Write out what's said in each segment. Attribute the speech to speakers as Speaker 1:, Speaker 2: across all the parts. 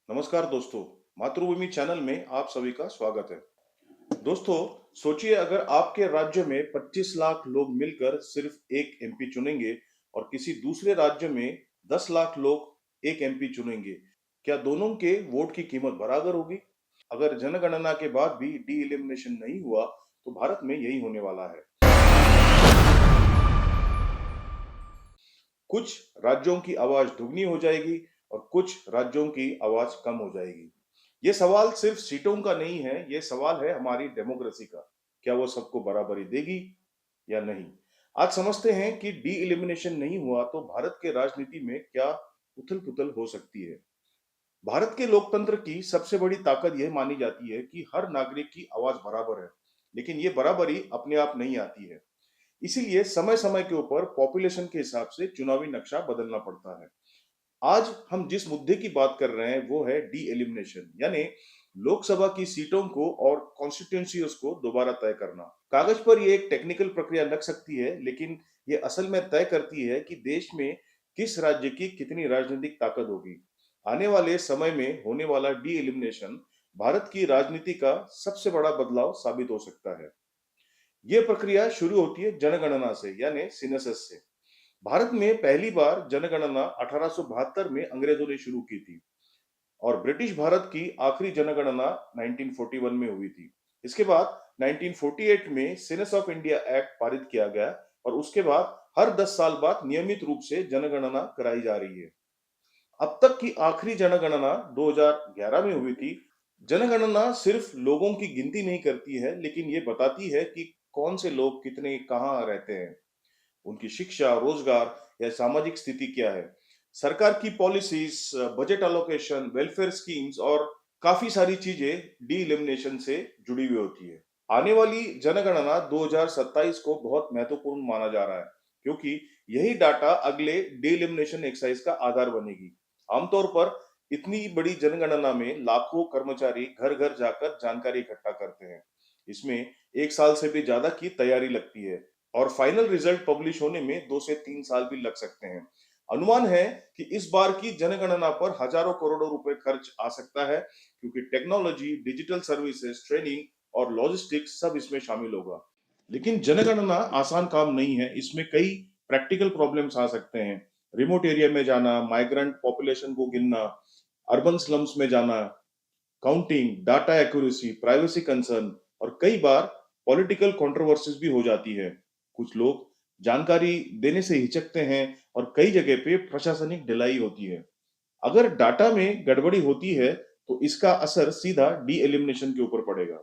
Speaker 1: नमस्कार दोस्तों, मातृभूमि चैनल में आप सभी का स्वागत है। दोस्तों, सोचिए अगर आपके राज्य में 25 लाख लोग मिलकर सिर्फ एक एमपी चुनेंगे और किसी दूसरे राज्य में 10 लाख लोग एक एमपी चुनेंगे, क्या दोनों के वोट की कीमत बराबर होगी? अगर जनगणना के बाद भी डी एलिमिनेशन नहीं हुआ, तो भारत में यही होने वाला है। कुछ राज्यों की आवाज दुगनी हो जाएगी और कुछ राज्यों की आवाज कम हो जाएगी। ये सवाल सिर्फ सीटों का नहीं है, ये सवाल है हमारी डेमोक्रेसी का। क्या वो सबको बराबरी देगी या नहीं? आज समझते हैं कि डी एलिमिनेशन नहीं हुआ तो भारत के राजनीति में क्या उथल पुथल हो सकती है। भारत के लोकतंत्र की सबसे बड़ी ताकत यह मानी जाती है कि हर नागरिक की आवाज बराबर है, लेकिन ये बराबरी अपने आप नहीं आती है। इसीलिए समय समय के ऊपर पॉपुलेशन के हिसाब से चुनावी नक्शा बदलना पड़ता है। आज हम जिस मुद्दे की बात कर रहे हैं वो है डी एलिमिनेशन, यानी लोकसभा की सीटों को और कॉन्स्टिट्यूंसीज को दोबारा तय करना। कागज पर ये एक टेक्निकल प्रक्रिया लग सकती है, लेकिन ये असल में तय करती है कि देश में किस राज्य की कितनी राजनीतिक ताकत होगी। आने वाले समय में होने वाला डी एलिमिनेशन भारत की राजनीति का सबसे बड़ा बदलाव साबित हो सकता है। ये प्रक्रिया शुरू होती है जनगणना से, यानी सिनेसस से। भारत में पहली बार जनगणना 1872 में अंग्रेजों ने शुरू की थी और ब्रिटिश भारत की आखिरी जनगणना 1941 में हुई थी। इसके बाद 1948 में सेनेस ऑफ इंडिया एक्ट पारित किया गया और उसके बाद हर 10 साल बाद नियमित रूप से जनगणना कराई जा रही है। अब तक की आखिरी जनगणना 2011 में हुई थी। जनगणना सिर्फ लोगों की गिनती नहीं करती है, लेकिन ये बताती है कि कौन से लोग कितने कहाँ रहते हैं, उनकी शिक्षा, रोजगार या सामाजिक स्थिति क्या है। सरकार की policies, budget allocation, welfare schemes और काफी सारी चीजें डी एलिमिनेशन से जुड़ी हुई होती है। आने वाली जनगणना 2027 को बहुत महत्वपूर्ण माना जा रहा है, क्योंकि यही डाटा अगले डी एलिमिनेशन एक्सरसाइज का आधार बनेगी। आमतौर पर इतनी बड़ी जनगणना में लाखों कर्मचारी घर घर जाकर जानकारी इकट्ठा करते हैं। इसमें एक साल से भी ज्यादा की तैयारी लगती है और फाइनल रिजल्ट पब्लिश होने में 2 से 3 साल भी लग सकते हैं। अनुमान है कि इस बार की जनगणना पर हजारों करोड़ों रुपए खर्च आ सकता है, क्योंकि टेक्नोलॉजी, डिजिटल सर्विसेज, ट्रेनिंग और लॉजिस्टिक्स सब इसमें शामिल होगा। लेकिन जनगणना आसान काम नहीं है, इसमें कई प्रैक्टिकल प्रॉब्लम्स आ सकते हैं। रिमोट एरिया में जाना, माइग्रेंट पॉपुलेशन को गिनना, अर्बन स्लम्स में जाना, counting, data accuracy, privacy concern और कई बार पॉलिटिकल कंट्रोवर्सीज भी हो जाती है। कुछ लोग जानकारी देने से हिचकते हैं और कई जगह पे प्रशासनिक ढिलाई होती है। अगर डाटा में गड़बड़ी होती है तो इसका असर सीधा डी एलिमिनेशन के ऊपर पड़ेगा।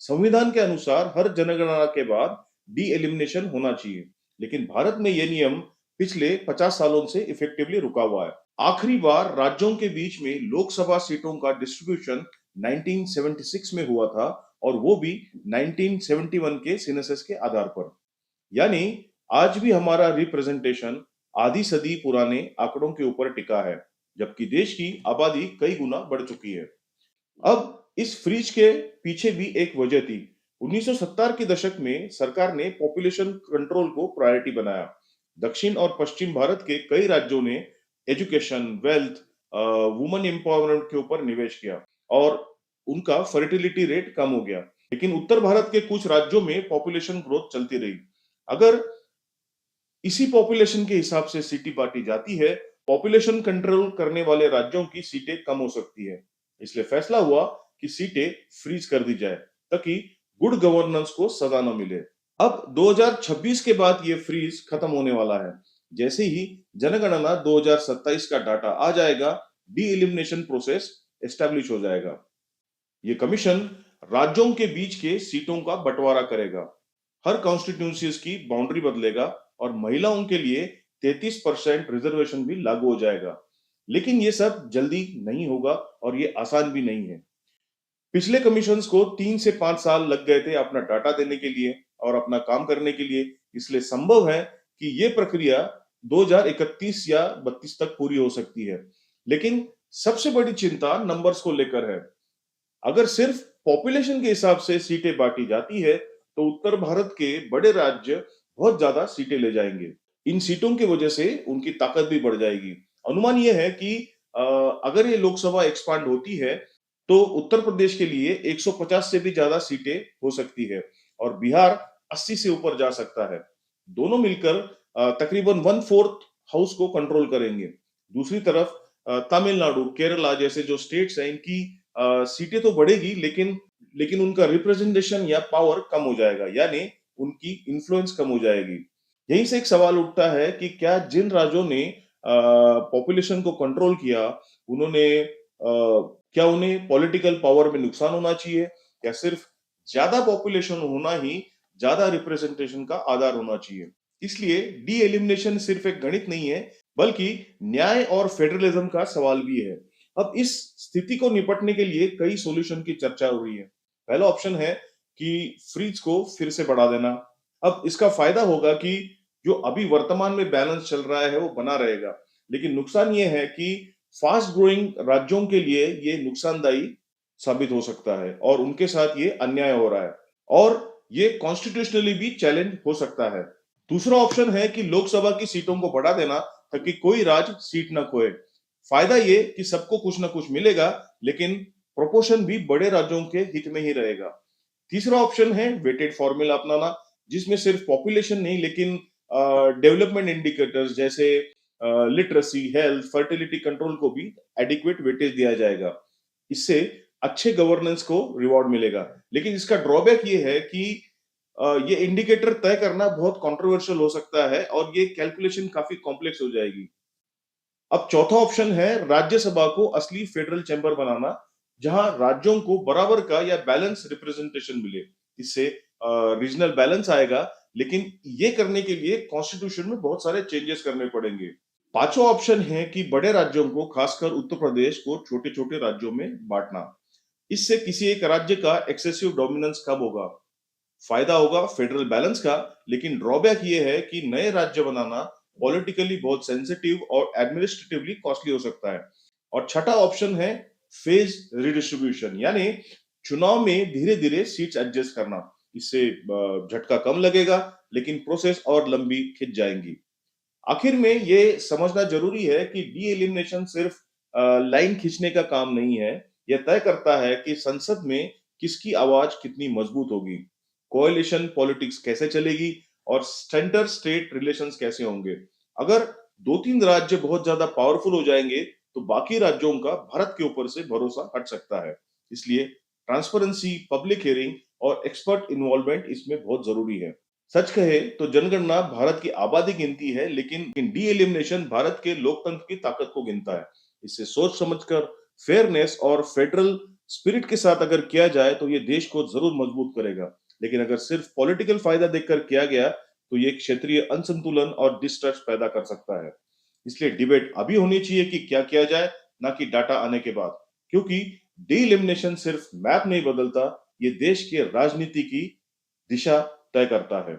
Speaker 1: संविधान के अनुसार हर जनगणना के बाद डी एलिमिनेशन होना चाहिए, लेकिन भारत में यह नियम पिछले 50 सालों से इफेक्टिवली रुका हुआ है। आखिरी बार राज्यों के बीच में लोकसभा सीटों का डिस्ट्रीब्यूशन 1976 में हुआ था और वो भी 1971 के सेंसस के आधार पर। यानी आज भी हमारा रिप्रेजेंटेशन आधी सदी पुराने आंकड़ों के ऊपर टिका है, जबकि देश की आबादी कई गुना बढ़ चुकी है। अब इस फ्रीज के पीछे भी एक वजह थी। 1970 के दशक में सरकार ने पॉपुलेशन कंट्रोल को प्रायोरिटी बनाया। दक्षिण और पश्चिम भारत के कई राज्यों ने एजुकेशन, वेल्थ, वुमेन एम्पावरमेंट के ऊपर निवेश किया और उनका फर्टिलिटी रेट कम हो गया। लेकिन उत्तर भारत के कुछ राज्यों में पॉपुलेशन ग्रोथ चलती रही। अगर इसी पॉपुलेशन के हिसाब से सीटें बांटी जाती है, पॉपुलेशन कंट्रोल करने वाले राज्यों की सीटें कम हो सकती है। इसलिए फैसला हुआ कि सीटें फ्रीज कर दी जाए, ताकि गुड गवर्नेंस को सजा न मिले। अब 2026 के बाद ये फ्रीज खत्म होने वाला है। जैसे ही जनगणना 2027 का डाटा आ जाएगा, डी एलिमिनेशन प्रोसेस एस्टेब्लिश हो जाएगा। ये कमीशन राज्यों के बीच के सीटों का बंटवारा करेगा, हर कॉन्स्टिट्यूंसीज की बाउंड्री बदलेगा और महिलाओं के लिए 33% रिजर्वेशन भी लागू हो जाएगा। लेकिन ये सब जल्दी नहीं होगा और ये आसान भी नहीं है। पिछले कमीशंस को 3 से 5 साल लग गए थे अपना डाटा देने के लिए और अपना काम करने के लिए। इसलिए संभव है कि ये प्रक्रिया 2031 या 32 तक पूरी हो सकती है। लेकिन सबसे बड़ी चिंता नंबर्स को लेकर है। अगर सिर्फ पॉपुलेशन के हिसाब से सीटें बांटी जाती है तो उत्तर भारत के बड़े राज्य बहुत ज्यादा सीटें ले जाएंगे। इन सीटों की वजह से उनकी ताकत भी बढ़ जाएगी। अनुमान यह है कि अगर ये लोकसभा एक्सपांड होती है तो उत्तर प्रदेश के लिए 150 से भी ज्यादा सीटें हो सकती है और बिहार 80 से ऊपर जा सकता है। दोनों मिलकर तकरीबन 1/4 हाउस को कंट्रोल करेंगे। दूसरी तरफ तमिलनाडु, केरला जैसे जो स्टेट्स हैं इनकी सीटें तो बढ़ेगी लेकिन लेकिन उनका रिप्रेजेंटेशन या पावर कम हो जाएगा, यानी उनकी इन्फ्लुएंस कम हो जाएगी। यहीं से एक सवाल उठता है कि क्या जिन राज्यों ने पॉपुलेशन को कंट्रोल किया, उन्होंने क्या उन्हें पॉलिटिकल पावर में नुकसान होना चाहिए या सिर्फ ज्यादा पॉपुलेशन होना ही ज्यादा रिप्रेजेंटेशन का आधार होना चाहिए। इसलिए डी एलिमिनेशन सिर्फ एक गणित नहीं है, बल्कि न्याय और फेडरलिज्म का सवाल भी है। अब इस स्थिति को निपटने के लिए कई सॉल्यूशन की चर्चा हो रही है। पहला ऑप्शन है कि फ्रीज को फिर से बढ़ा देना। अब इसका फायदा होगा कि जो अभी वर्तमान में बैलेंस चल रहा है वो बना रहेगा, लेकिन नुकसान ये है कि फास्ट ग्रोइंग राज्यों के लिए ये नुकसानदायी साबित हो सकता है और उनके साथ ये अन्याय हो रहा है और ये कॉन्स्टिट्यूशनली भी चैलेंज हो सकता है। दूसरा ऑप्शन है कि लोकसभा की सीटों को बढ़ा देना ताकि कोई राज्य सीट न खोए। फायदा ये कि सबको कुछ ना कुछ मिलेगा, लेकिन प्रोपोर्शन भी बड़े राज्यों के हित में ही रहेगा। तीसरा ऑप्शन है वेटेड फॉर्मूला अपनाना, जिसमें सिर्फ पॉपुलेशन नहीं लेकिन डेवलपमेंट इंडिकेटर्स जैसे लिटरेसी, हेल्थ, फर्टिलिटी कंट्रोल को भी एडिक्वेट वेटेज दिया जाएगा। इससे अच्छे गवर्नेंस को रिवॉर्ड मिलेगा, लेकिन इसका ड्रॉबैक ये है कि ये इंडिकेटर तय करना बहुत कंट्रोवर्शियल हो सकता है और ये कैलकुलेशन काफी कॉम्प्लेक्स हो जाएगी। अब चौथा ऑप्शन है राज्यसभा को असली फेडरल चैम्बर बनाना, जहां राज्यों को बराबर का या बैलेंस रिप्रेजेंटेशन मिले। इससे रीजनल बैलेंस आएगा, लेकिन ये करने के लिए कॉन्स्टिट्यूशन में बहुत सारे चेंजेस करने पड़ेंगे। पांचवा ऑप्शन है कि बड़े राज्यों को, खासकर उत्तर प्रदेश को, छोटे छोटे राज्यों में बांटना। इससे किसी एक राज्य का एक्सेसिव डोमिनेंस कम होगा। फायदा होगा फेडरल बैलेंस का, लेकिन ड्रॉबैक ये है कि नए राज्य बनाना पॉलिटिकली बहुत सेंसिटिव और एडमिनिस्ट्रेटिवली कॉस्टली हो सकता है। और छठा ऑप्शन है फेज रिडिस्ट्रीब्यूशन, यानी चुनाव में धीरे धीरे सीट्स एडजस्ट करना। इससे झटका कम लगेगा, लेकिन प्रोसेस और लंबी खिंच जाएंगी। आखिर में ये समझना जरूरी है कि डी एलिमिनेशन सिर्फ लाइन खींचने का काम नहीं है। यह तय करता है कि संसद में किसकी आवाज कितनी मजबूत होगी, कोएलिशन पॉलिटिक्स कैसे चलेगी और सेंटर स्टेट रिलेशंस कैसे होंगे। अगर 2-3 राज्य बहुत ज्यादा पावरफुल हो जाएंगे तो बाकी राज्यों का भारत के ऊपर से भरोसा हट सकता है। इसलिए ट्रांसपेरेंसी, पब्लिक हियरिंग और एक्सपर्ट इन्वॉल्वमेंट इसमें बहुत जरूरी है। सच कहे तो जनगणना भारत की आबादी गिनती है, लेकिन डी एलिमिनेशन भारत के लोकतंत्र की ताकत को गिनता है। इससे सोच समझकर, फेयरनेस और फेडरल स्पिरिट के साथ अगर किया जाए तो ये देश को जरूर मजबूत करेगा। लेकिन अगर सिर्फ पॉलिटिकल फायदा देखकर किया गया तो ये क्षेत्रीय असंतुलन और डिस्ट्रस्ट पैदा कर सकता है। इसलिए डिबेट अभी होनी चाहिए कि क्या किया जाए, ना कि डाटा आने के बाद, क्योंकि डी एलिमिनेशन सिर्फ मैप नहीं बदलता, ये देश के राजनीति की दिशा तय करता है।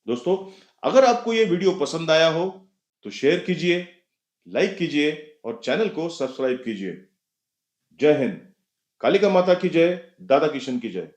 Speaker 1: दोस्तों, अगर आपको ये वीडियो पसंद आया हो तो शेयर कीजिए, लाइक कीजिए और चैनल को सब्सक्राइब कीजिए। जय हिंद। कालिका माता की जय, दादा किशन की जय।